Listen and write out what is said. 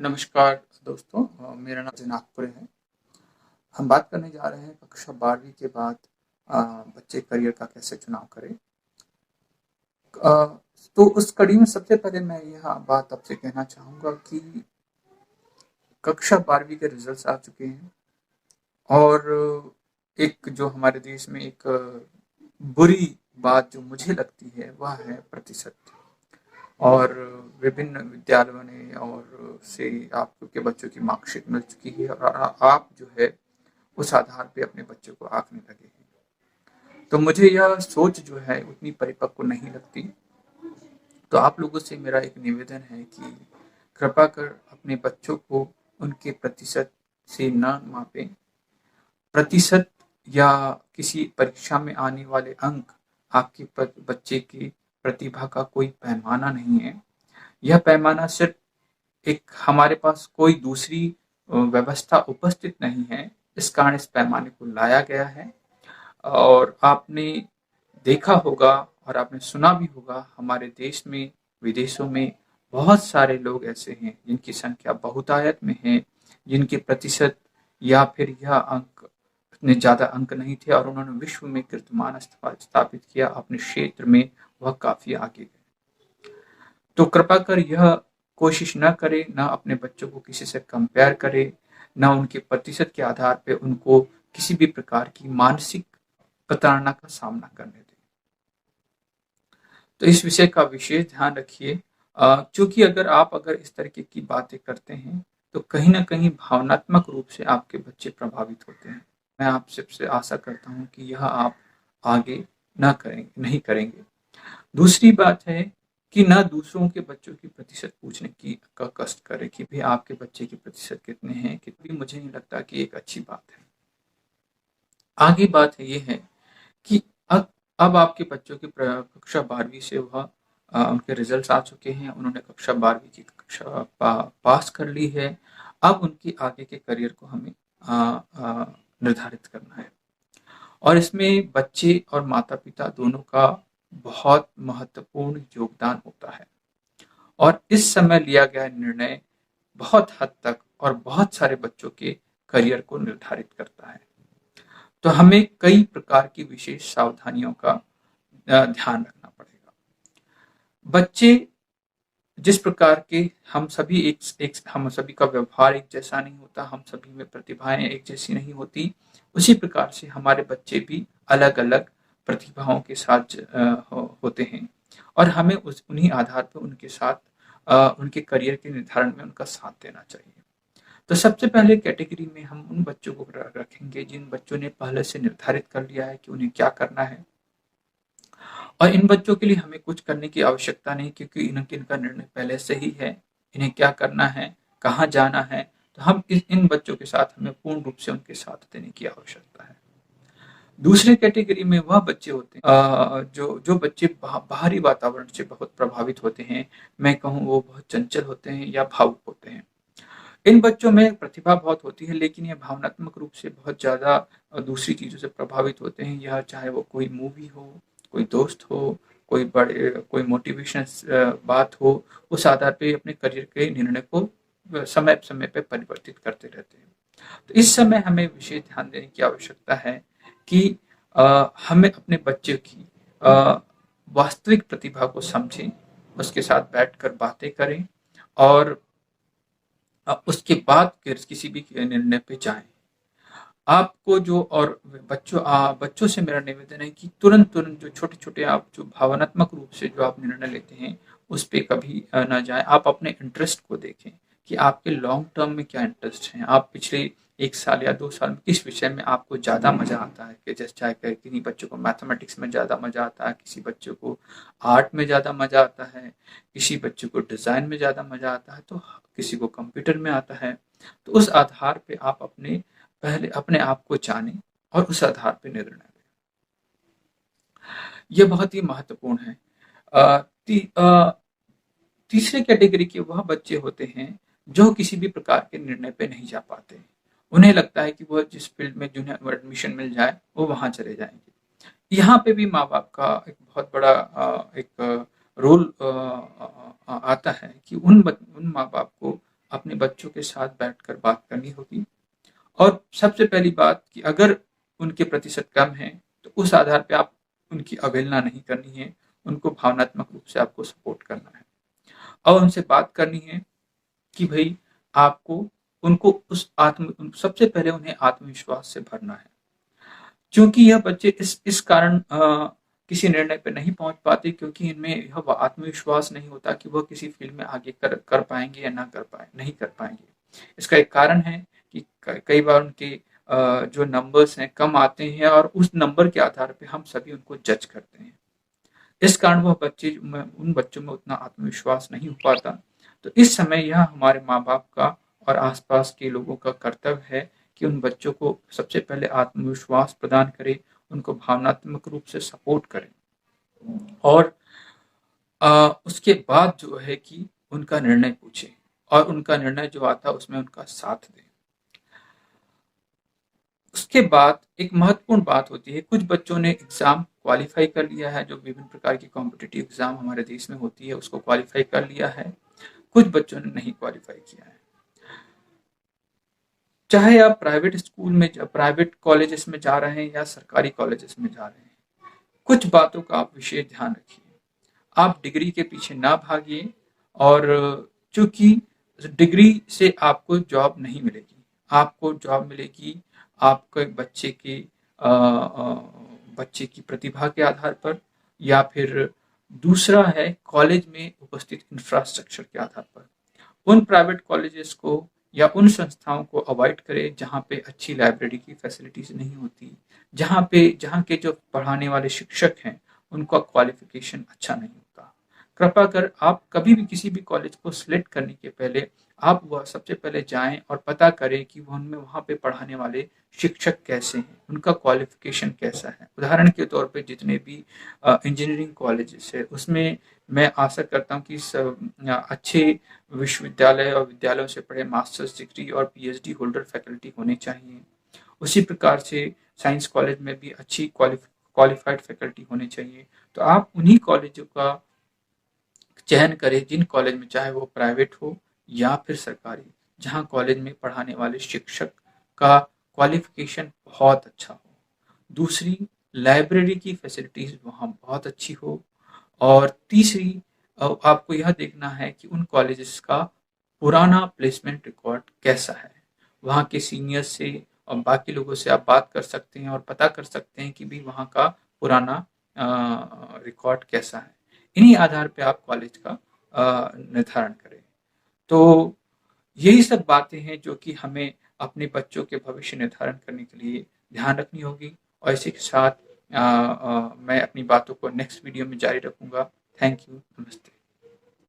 नमस्कार दोस्तों, मेरा नाम नागपुर है। हम बात करने जा रहे हैं कक्षा 12वीं के बाद बच्चे करियर का कैसे चुनाव करें। अ, तो उस कड़ी में सबसे पहले मैं यह बात आपसे कहना चाहूँगा कि कक्षा 12वीं के रिजल्ट्स आ चुके हैं और एक जो हमारे देश में एक बुरी बात जो मुझे लगती है वह है प्रतिशत। और विभिन्न विद्यालयों ने और से आपके बच्चों की मार्कशीट मिल चुकी है और आप जो है उस आधार पे अपने बच्चों को आंकने लगे हैं। तो मुझे यह सोच जो है उतनी परिपक्व नहीं लगती। तो आप लोगों से मेरा एक निवेदन है कि कृपा कर अपने बच्चों को उनके प्रतिशत से न मापें। प्रतिशत या किसी परीक्षा में आने वाले अंक आपके बच्चे की प्रतिभा का कोई पैमाना नहीं है। यह पैमाना सिर्फ एक हमारे पास कोई दूसरी व्यवस्था उपस्थित नहीं है, इस कारण इस पैमाने को लाया गया है। और आपने देखा होगा और आपने सुना भी होगा, हमारे देश में, विदेशों में बहुत सारे लोग ऐसे हैं जिनकी संख्या बहुतायत में है, जिनके प्रतिशत या फिर यह अंक इतने ज़्यादा अंक नहीं थे और उन्होंने विश्व में कीर्तिमान स्थापित किया अपने क्षेत्र में, वह काफ़ी आगे गए। तो कृपा कर यह कोशिश न करें, ना अपने बच्चों को किसी से कंपेयर करें, ना उनके प्रतिशत के आधार पे उनको किसी भी प्रकार की मानसिक प्रताड़ना का सामना करने दें। तो इस विषय का विशेष ध्यान रखिए, क्योंकि अगर इस तरीके की बातें करते हैं तो कहीं ना कहीं भावनात्मक रूप से आपके बच्चे प्रभावित होते हैं। मैं आपसे आशा करता हूँ कि यह आप आगे नहीं करेंगे। दूसरी बात है कि ना दूसरों के बच्चों की प्रतिशत पूछने की का कष्ट करें कि भाई आपके बच्चे की प्रतिशत कितने हैं, कितनी, मुझे नहीं लगता कि एक अच्छी बात है। आगे बात है ये है कि अब आपके बच्चों की कक्षा 12वीं से वह उनके रिजल्ट्स आ चुके हैं, उन्होंने कक्षा 12वीं की कक्षा पास कर ली है। अब उनकी आगे के करियर को हमें निर्धारित करना है और इसमें बच्चे और माता पिता दोनों का बहुत महत्वपूर्ण योगदान होता है। और इस समय लिया गया निर्णय बहुत हद तक और बहुत सारे बच्चों के करियर को निर्धारित करता है। तो हमें कई प्रकार की विशेष सावधानियों का ध्यान रखना पड़ेगा। बच्चे जिस प्रकार के, हम सभी का व्यवहार एक जैसा नहीं होता, हम सभी में प्रतिभाएं एक जैसी नहीं होती। उसी प्रकार से हमारे बच्चे भी अलग अलग प्रतिभाओं के साथ होते हैं और हमें उन्हीं आधार पर उनके साथ उनके करियर के निर्धारण में उनका साथ देना चाहिए। तो सबसे पहले कैटेगरी में हम उन बच्चों को रखेंगे जिन बच्चों ने पहले से निर्धारित कर लिया है कि उन्हें क्या करना है और इन बच्चों के लिए हमें कुछ करने की आवश्यकता नहीं, क्योंकि इनका निर्णय पहले से ही है इन्हें क्या करना है, कहाँ जाना है। तो हम इन बच्चों के साथ हमें पूर्ण रूप से उनके साथ देने की आवश्यकता है। दूसरे कैटेगरी में वह बच्चे होते हैं जो बच्चे बाहरी वातावरण से बहुत प्रभावित होते हैं। मैं कहूँ वो बहुत चंचल होते हैं या भावुक होते हैं। इन बच्चों में प्रतिभा बहुत होती है, लेकिन ये भावनात्मक रूप से बहुत ज़्यादा दूसरी चीज़ों से प्रभावित होते हैं। यह चाहे वो कोई मूवी हो, कोई दोस्त हो, कोई मोटिवेशनल बात हो, उस आधार पे अपने करियर के निर्णय को समय समय पे परिवर्तित करते रहते हैं। तो इस समय हमें विशेष ध्यान देने की आवश्यकता है कि हमें अपने बच्चे की वास्तविक प्रतिभा को समझें, उसके साथ बैठकर बातें करें और उसके बाद किसी भी निर्णय पे जाएं। आपको जो और बच्चों से मेरा निवेदन है कि तुरंत तुरंत जो छोटे छोटे आप जो भावनात्मक रूप से जो आप निर्णय लेते हैं उस पे कभी ना जाएं। आप अपने इंटरेस्ट को देखें कि आपके लॉन्ग टर्म में क्या इंटरेस्ट है। आप पिछले 1 साल या 2 साल में किस विषय में आपको ज़्यादा मजा आता है, कि जैसे चाहे किसी बच्चों को मैथमेटिक्स में ज़्यादा मजा आता है, किसी बच्चों को आर्ट में ज़्यादा मजा आता है, किसी बच्चे को डिज़ाइन में ज़्यादा मजा आता है, तो किसी को कंप्यूटर में आता है। तो उस आधार पे आप पहले अपने आप को जानें और उस आधार पे निर्णय लें। यह बहुत ही महत्वपूर्ण है। तीसरे कैटेगरी के वह बच्चे होते हैं जो किसी भी प्रकार के निर्णय पे नहीं जा पाते। उन्हें लगता है कि वह जिस फील्ड में जिन्हें एडमिशन मिल जाए वो वहां चले जाएंगे। यहाँ पे भी माँ बाप का एक बहुत बड़ा एक रोल आता है कि उन माँ बाप को अपने बच्चों के साथ बैठकर बात करनी होगी। और सबसे पहली बात कि अगर उनके प्रतिशत कम है तो उस आधार पे आप उनकी अवहेलना नहीं करनी है, उनको भावनात्मक रूप से आपको सपोर्ट करना है और उनसे बात करनी है कि भई आपको उनको सबसे पहले उन्हें आत्मविश्वास से भरना है। क्योंकि यह बच्चे इस कारण किसी निर्णय पे नहीं पहुँच पाते क्योंकि इनमें यह आत्मविश्वास नहीं होता कि वह किसी फ़ील्ड में आगे कर पाएँगे या नहीं कर पाएँगे। इसका एक कारण है कि कई बार उनके जो नंबर्स हैं कम आते हैं और उस नंबर के आधार पे हम सभी उनको जज करते हैं। इस कारण वह बच्चे उन बच्चों में उतना आत्मविश्वास नहीं हो पाता। तो इस समय यह हमारे माँ-बाप का और आस-पास के लोगों का कर्तव्य है कि उन बच्चों को सबसे पहले आत्मविश्वास प्रदान करें, उनको भावनात्मक रूप से सपोर्ट करें और उसके बाद जो है कि उनका निर्णय पूछें और उनका निर्णय जो आता है उसमें उनका साथ दें। उसके बाद एक महत्वपूर्ण बात होती है, कुछ बच्चों ने एग्ज़ाम क्वालीफाई कर लिया है, जो विभिन्न प्रकार की कॉम्पिटिटिव एग्ज़ाम हमारे देश में होती है, उसको क्वालीफाई कर लिया है, कुछ बच्चों ने नहीं क्वालीफाई किया है। चाहे आप प्राइवेट कॉलेजेस में जा रहे हैं या सरकारी कॉलेजेस में जा रहे हैं, कुछ बातों का आप विशेष ध्यान रखिए। आप डिग्री के पीछे ना भागिए और चूँकि डिग्री से आपको जॉब नहीं मिलेगी, आपको जॉब मिलेगी आपके बच्चे की प्रतिभा के आधार पर या फिर दूसरा है कॉलेज में उपस्थित इंफ्रास्ट्रक्चर के आधार पर। उन प्राइवेट कॉलेजेस को या उन संस्थाओं को अवॉइड करें जहाँ पे अच्छी लाइब्रेरी की फैसिलिटीज़ नहीं होती, जहाँ के जो पढ़ाने वाले शिक्षक हैं, उनका क्वालिफ़िकेशन अच्छा नहीं होता। कृपया कर आप कभी भी किसी भी कॉलेज को सिलेक्ट करने के पहले आप वह सबसे पहले जाएँ और पता करें कि वहाँ पे पढ़ाने वाले शिक्षक कैसे हैं, उनका क्वालिफ़िकेशन कैसा है। उदाहरण के तौर पे जितने भी इंजीनियरिंग कॉलेजेस हैं, उसमें मैं आशा करता हूँ कि अच्छे विश्वविद्यालय और विद्यालयों से पढ़े मास्टर्स डिग्री और पीएचडी होल्डर फैकल्टी होने चाहिए। उसी प्रकार से साइंस कॉलेज में भी अच्छी क्वालिफाइड फैकल्टी होनी चाहिए। तो आप उन्हीं कॉलेजों का चयन करें जिन कॉलेज में, चाहे वो प्राइवेट हो या फिर सरकारी, जहाँ कॉलेज में पढ़ाने वाले शिक्षक का क्वालिफिकेशन बहुत अच्छा हो। दूसरी, लाइब्रेरी की फैसिलिटीज़ वहाँ बहुत अच्छी हो और तीसरी, आपको यह देखना है कि उन कॉलेजेस का पुराना प्लेसमेंट रिकॉर्ड कैसा है। वहाँ के सीनियर्स से और बाकी लोगों से आप बात कर सकते हैं और पता कर सकते हैं कि भी वहाँ का पुराना रिकॉर्ड कैसा है। इन्हीं आधार पे आप कॉलेज का निर्धारण करें। तो यही सब बातें हैं जो कि हमें अपने बच्चों के भविष्य निर्धारण करने के लिए ध्यान रखनी होगी और इसी के साथ मैं अपनी बातों को नेक्स्ट वीडियो में जारी रखूँगा। Thank you. नमस्ते।